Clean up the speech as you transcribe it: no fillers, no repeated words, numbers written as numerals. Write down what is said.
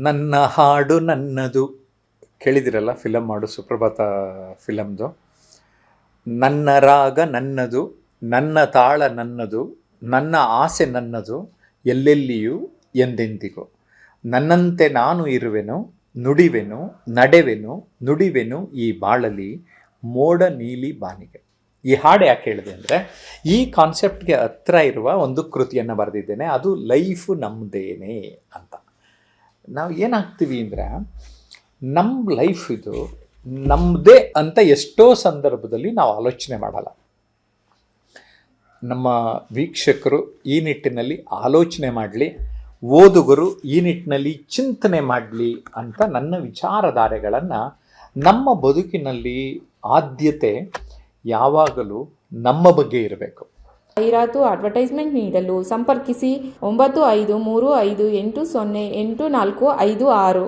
ನನ್ನ ಹಾಡು ನನ್ನದು ಕೇಳಿದಿರಲ್ಲ, ಫಿಲಮ್ ಹಾಡು, ಸುಪ್ರಭಾತ ಫಿಲಮ್ದು. ನನ್ನ ರಾಗ ನನ್ನದು, ನನ್ನ ತಾಳ ನನ್ನದು, ನನ್ನ ಆಸೆ ನನ್ನದು, ಎಲ್ಲೆಲ್ಲಿಯೂ ಎಂದೆಂದಿಗೂ. ನನ್ನಂತೆ ನಾನು ಇರುವೆನು, ನುಡಿವೆನು, ನಡೆವೆನು, ನುಡಿವೆನು ಈ ಬಾಳಲಿ, ಮೋಡ ನೀಲಿ ಬಾನಿಗೆ. ಈ ಹಾಡು ಯಾಕೆ ಹೇಳಿದೆ ಅಂದರೆ, ಈ ಕಾನ್ಸೆಪ್ಟ್ಗೆ ಹತ್ರ ಇರುವ ಒಂದು ಕೃತಿಯನ್ನು ಬರೆದಿದ್ದೇನೆ. ಅದು ಲೈಫು ನಮ್ಮದೇನೆ ಅಂತ. ನಾವು ಏನಾಗ್ತೀವಿ ಅಂದರೆ, ನಮ್ಮ ಲೈಫ್ ಇದು ನಮ್ಮದೇ ಅಂತ ಎಷ್ಟೋ ಸಂದರ್ಭದಲ್ಲಿ ನಾವು ಆಲೋಚನೆ ಮಾಡಲ್ಲ. ನಮ್ಮ ವೀಕ್ಷಕರು ಈ ನಿಟ್ಟಿನಲ್ಲಿ ಆಲೋಚನೆ ಮಾಡಲಿ, ಓದುಗರು ಈ ನಿಟ್ಟಿನಲ್ಲಿ ಚಿಂತನೆ ಮಾಡಲಿ ಅಂತ ನನ್ನ ವಿಚಾರಧಾರೆಗಳನ್ನು, ನಮ್ಮ ಬದುಕಿನಲ್ಲಿ ಆದ್ಯತೆ ಯಾವಾಗಲೂ ನಮ್ಮ ಬಗ್ಗೆ ಇರಬೇಕು. ಜಾಹೀರಾತು ಅಡ್ವರ್ಟೈಸ್ಮೆಂಟ್ ನೀಡಲು ಸಂಪರ್ಕಿಸಿ 9535808456.